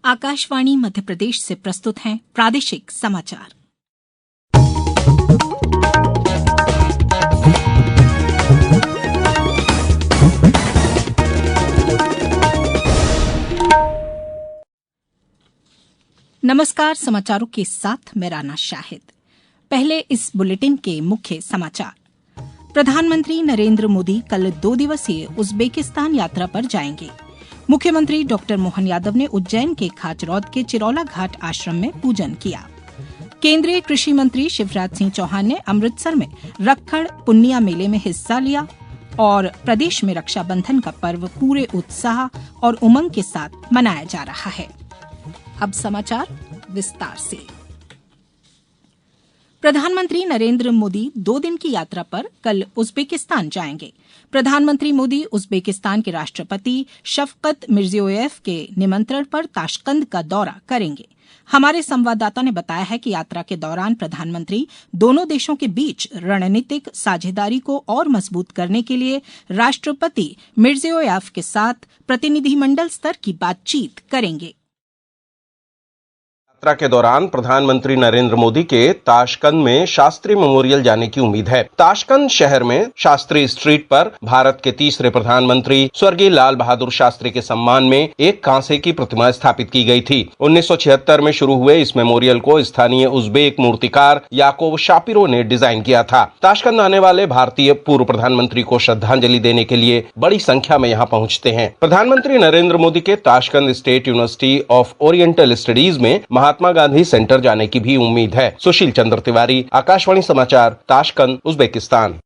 आकाशवाणी मध्य प्रदेश से प्रस्तुत हैं प्रादेशिक समाचार। नमस्कार, समाचारों के साथ मैं राना शाहिद। पहले इस बुलेटिन के मुख्य समाचार। प्रधानमंत्री नरेंद्र मोदी कल 2 दिवसीय उज्बेकिस्तान यात्रा पर जाएंगे। मुख्यमंत्री डॉक्टर मोहन यादव ने उज्जैन के खाचरौद के चिरौला घाट आश्रम में पूजन किया। केंद्रीय कृषि मंत्री शिवराज सिंह चौहान ने अमृतसर में रक्खड़ पुन्निया मेले में हिस्सा लिया और प्रदेश में रक्षाबंधन का पर्व पूरे उत्साह और उमंग के साथ मनाया जा रहा है। अब समाचार विस्तार से। प्रधानमंत्री नरेंद्र मोदी 2 दिन की यात्रा पर कल उज्बेकिस्तान जाएंगे। प्रधानमंत्री मोदी उज्बेकिस्तान के राष्ट्रपति शफकत मिर्जियोयेव के निमंत्रण पर ताशकंद का दौरा करेंगे। हमारे संवाददाता ने बताया है कि यात्रा के दौरान प्रधानमंत्री दोनों देशों के बीच रणनीतिक साझेदारी को और मजबूत करने के लिए राष्ट्रपति मिर्जियोयेव के साथ प्रतिनिधिमंडल स्तर की बातचीत करेंगे। यात्रा के दौरान प्रधानमंत्री नरेंद्र मोदी के ताशकंद में शास्त्री मेमोरियल जाने की उम्मीद है। ताशकंद शहर में शास्त्री स्ट्रीट पर भारत के तीसरे प्रधानमंत्री स्वर्गीय लाल बहादुर शास्त्री के सम्मान में एक कांसे की प्रतिमा स्थापित की गई थी। 1976 में शुरू हुए इस मेमोरियल को स्थानीय उज्बेक मूर्तिकार याकोव शापिरो ने डिजाइन किया था। ताशकंद आने वाले भारतीय पूर्व प्रधानमंत्री को श्रद्धांजलि देने के लिए बड़ी संख्या में यहाँ पहुँचते हैं। प्रधानमंत्री नरेंद्र मोदी के Tashkent state university of oriental studies में महात्मा गांधी सेंटर जाने की भी उम्मीद है। सुशील चंद्र तिवारी, आकाशवाणी समाचार, ताशकंद, उज्बेकिस्तान।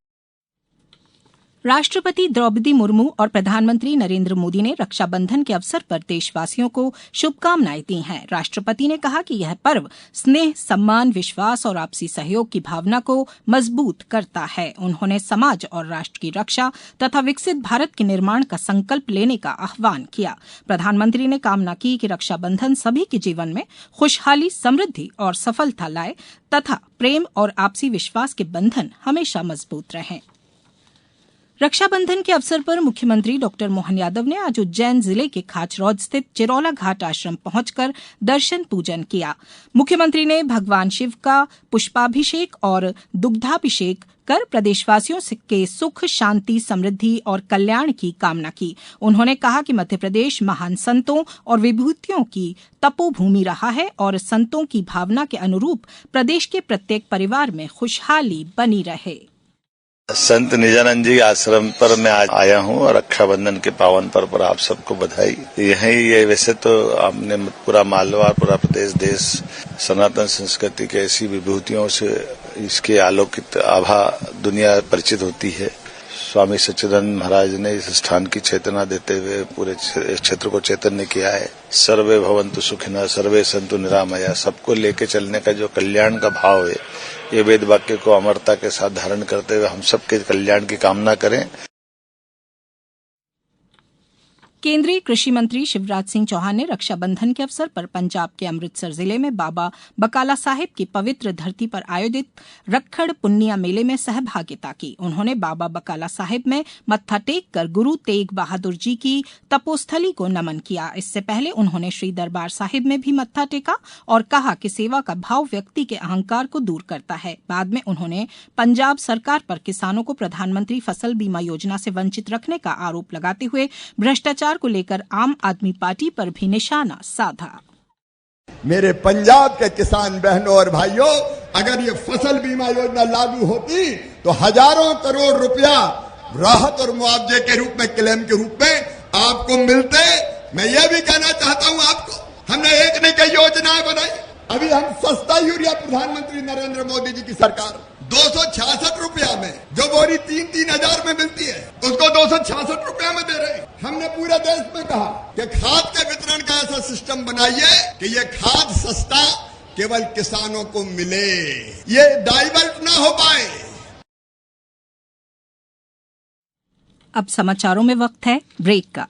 राष्ट्रपति द्रौपदी मुर्मू और प्रधानमंत्री नरेंद्र मोदी ने रक्षाबंधन के अवसर पर देशवासियों को शुभकामनाएं दी हैं। राष्ट्रपति ने कहा कि यह पर्व स्नेह, सम्मान, विश्वास और आपसी सहयोग की भावना को मजबूत करता है। उन्होंने समाज और राष्ट्र की रक्षा तथा विकसित भारत के निर्माण का संकल्प लेने का आह्वान किया। प्रधानमंत्री ने कामना की कि रक्षाबंधन सभी के जीवन में खुशहाली, समृद्धि और सफलता लाए तथा प्रेम और आपसी विश्वास के बंधन हमेशा मजबूत रहें। रक्षाबंधन के अवसर पर मुख्यमंत्री डॉक्टर मोहन यादव ने आज उज्जैन जिले के खाचरौद स्थित चिरौला घाट आश्रम पहुंचकर दर्शन पूजन किया। मुख्यमंत्री ने भगवान शिव का पुष्पाभिषेक और दुग्धाभिषेक कर प्रदेशवासियों के सुख, शांति, समृद्धि और कल्याण की कामना की। उन्होंने कहा कि मध्य प्रदेश महान संतों और विभूतियों की तपोभूमि रहा है और संतों की भावना के अनुरूप प्रदेश के प्रत्येक परिवार में खुशहाली बनी रहे। संत निजानंद जी आश्रम पर मैं आज आया हूँ और रक्षाबंधन के पावन पर्व पर आप सबको बधाई। ये वैसे तो आपने पूरा मालवा, पूरा प्रदेश, देश सनातन संस्कृति के ऐसी विभूतियों से इसके आलोकित आभा दुनिया परिचित होती है। स्वामी सच्चिदानंद महाराज ने इस स्थान की चेतना देते हुए पूरे क्षेत्र को चैतन्य किया है। सर्वे भवन्तु सुखिनः, सर्वे सन्तु निरामया, सबको लेके चलने का जो कल्याण का भाव है, ये वेद वाक्य को अमरता के साथ धारण करते हुए हम सबके कल्याण की कामना करें। केंद्रीय कृषि मंत्री शिवराज सिंह चौहान ने रक्षाबंधन के अवसर पर पंजाब के अमृतसर जिले में बाबा बकाला साहिब की पवित्र धरती पर आयोजित रक्खड़ पुन्निया मेले में सहभागिता की। उन्होंने बाबा बकाला साहिब में मत्था टेक कर गुरु तेग बहादुर जी की तपोस्थली को नमन किया। इससे पहले उन्होंने श्री दरबार साहिब में भी मत्था टेका और कहा कि सेवा का भाव व्यक्ति के अहंकार को दूर करता है। बाद में उन्होंने पंजाब सरकार पर किसानों को प्रधानमंत्री फसल बीमा योजना से वंचित रखने का आरोप लगाते हुए भ्रष्टाचार को लेकर आम आदमी पार्टी पर भी निशाना साधा। मेरे पंजाब के किसान बहनों और भाइयों, अगर ये फसल बीमा योजना लागू होती तो हजारों करोड़ रुपया राहत और मुआवजे के रूप में, क्लेम के रूप में आपको मिलते। मैं ये भी कहना चाहता हूं आपको, हमने एक नहीं कई योजनाएं बनाई। अभी हम सस्ता यूरिया प्रधानमंत्री नरेंद्र मोदी जी की सरकार 266 रुपया में, जो बोरी 3-3 हजार में मिलती है, उसको 266 रुपया में दे रहे हैं। हमने पूरे देश में कहा कि खाद के वितरण का ऐसा सिस्टम बनाइए कि ये खाद सस्ता केवल किसानों को मिले, ये डाइवर्ट ना हो पाए। अब समाचारों में वक्त है ब्रेक का।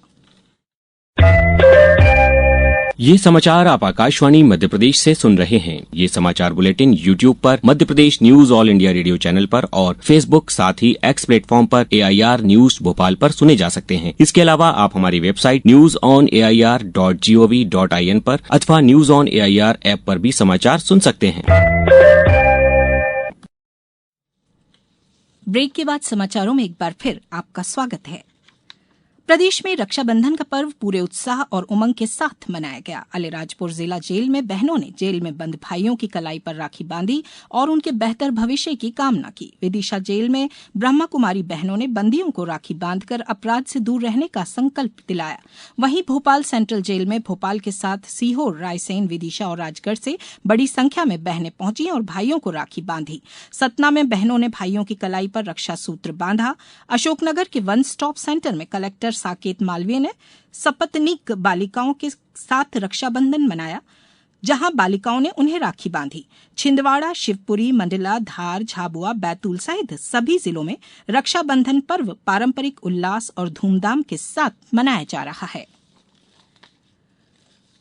ये समाचार आप आकाशवाणी मध्य प्रदेश से सुन रहे हैं। ये समाचार बुलेटिन YouTube पर Madhya Pradesh news all India radio channel पर और Facebook साथ ही X प्लेटफॉर्म पर AIR न्यूज भोपाल पर सुने जा सकते हैं। इसके अलावा आप हमारी वेबसाइट newsonair.gov.in पर अथवा न्यूज ऑन AIR ऐप पर भी समाचार सुन सकते हैं। ब्रेक के बाद समाचारों में एक बार फिर आपका स्वागत है। प्रदेश में रक्षाबंधन का पर्व पूरे उत्साह और उमंग के साथ मनाया गया। अलीराजपुर जिला जेल में बहनों ने जेल में बंद भाइयों की कलाई पर राखी बांधी और उनके बेहतर भविष्य की कामना की। विदिशा जेल में ब्रह्मा कुमारी बहनों ने बंदियों को राखी बांधकर अपराध से दूर रहने का संकल्प दिलाया। वहीं भोपाल सेंट्रल जेल में भोपाल के साथ सीहोर, रायसेन, विदिशा और राजगढ़ से बड़ी संख्या में बहनें पहुंची और भाइयों को राखी बांधी। सतना में बहनों ने भाइयों की कलाई पर रक्षा सूत्र बांधा। अशोकनगर के वन स्टॉप सेंटर में कलेक्टर साकेत मालवीय ने सपत्नीक बालिकाओं के साथ रक्षाबंधन मनाया, जहां बालिकाओं ने उन्हें राखी बांधी। छिंदवाड़ा, शिवपुरी, मंडला, धार, झाबुआ, बैतूल सहित सभी जिलों में रक्षाबंधन पर्व पारंपरिक उल्लास और धूमधाम के साथ मनाया जा रहा है।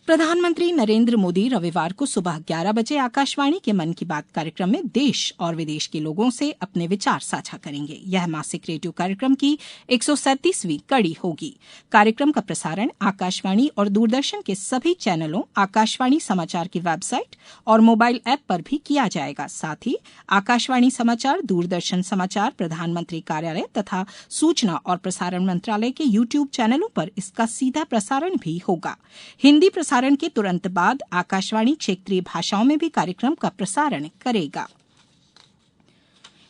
प्रधानमंत्री नरेंद्र मोदी रविवार को सुबह 11 बजे आकाशवाणी के मन की बात कार्यक्रम में देश और विदेश के लोगों से अपने विचार साझा करेंगे। यह मासिक रेडियो कार्यक्रम की 137वीं कड़ी होगी। कार्यक्रम का प्रसारण आकाशवाणी और दूरदर्शन के सभी चैनलों, आकाशवाणी समाचार की वेबसाइट और मोबाइल ऐप पर भी किया जाएगा। साथ ही आकाशवाणी समाचार, दूरदर्शन समाचार, प्रधानमंत्री कार्यालय तथा सूचना और प्रसारण मंत्रालय के YouTube चैनलों पर इसका सीधा प्रसारण भी होगा। हिंदी प्रसारण के तुरंत बाद आकाशवाणी क्षेत्रीय भाषाओं में भी कार्यक्रम का प्रसारण करेगा।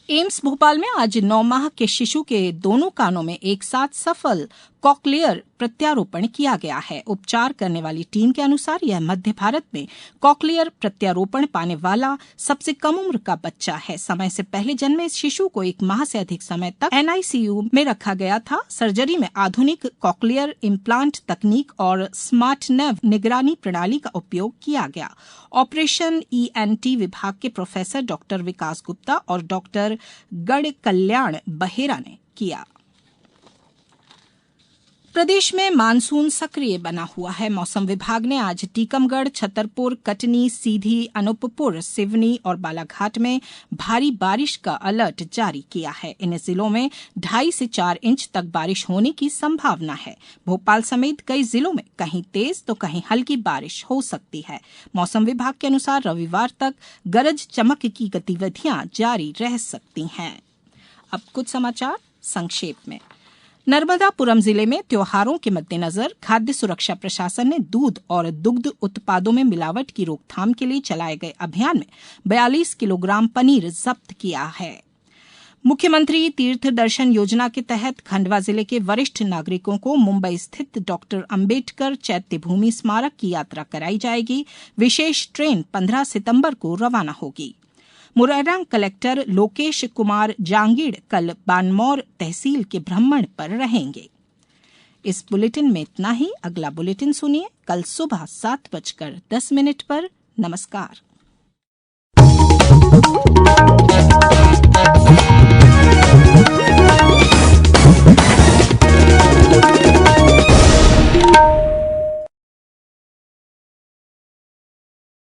एम्स भोपाल में आज 9 माह के शिशु के दोनों कानों में एक साथ सफल कॉकलियर प्रत्यारोपण किया गया है। उपचार करने वाली टीम के अनुसार यह मध्य भारत में कॉकलियर प्रत्यारोपण पाने वाला सबसे कम उम्र का बच्चा है। समय से पहले जन्मे इस शिशु को 1 माह से अधिक समय तक NICU में रखा गया था। सर्जरी में आधुनिक कॉकलियर इम्प्लांट तकनीक और स्मार्ट नर्व निगरानी प्रणाली का उपयोग किया गया। ऑपरेशन ENT विभाग के प्रोफेसर डॉक्टर विकास गुप्ता और डॉक्टर गण कल्याण बहेरा ने किया। प्रदेश में मानसून सक्रिय बना हुआ है। मौसम विभाग ने आज टीकमगढ़, छतरपुर, कटनी, सीधी, अनूपपुर, सिवनी और बालाघाट में भारी बारिश का अलर्ट जारी किया है। इन जिलों में 2.5 से 4 इंच तक बारिश होने की संभावना है। भोपाल समेत कई जिलों में कहीं तेज तो कहीं हल्की बारिश हो सकती है। मौसम विभाग के अनुसार रविवार तक गरज चमक की गतिविधियां जारी रह सकती हैं। अब कुछ समाचार संक्षेप में। नर्मदापुरम जिले में त्योहारों के मद्देनजर खाद्य सुरक्षा प्रशासन ने दूध और दुग्ध उत्पादों में मिलावट की रोकथाम के लिए चलाए गए अभियान में 42 किलोग्राम पनीर जब्त किया है। मुख्यमंत्री तीर्थ दर्शन योजना के तहत खंडवा जिले के वरिष्ठ नागरिकों को मुंबई स्थित डॉक्टर अंबेडकर चैत्य भूमि स्मारक की यात्रा कराई जाएगी। विशेष ट्रेन 15 सितंबर को रवाना होगी। मुरैना कलेक्टर लोकेश कुमार जांगीड़ कल बानमौर तहसील के भ्रमण पर रहेंगे। इस बुलेटिन में इतना ही। अगला बुलेटिन सुनिए कल सुबह 7:10 पर। नमस्कार।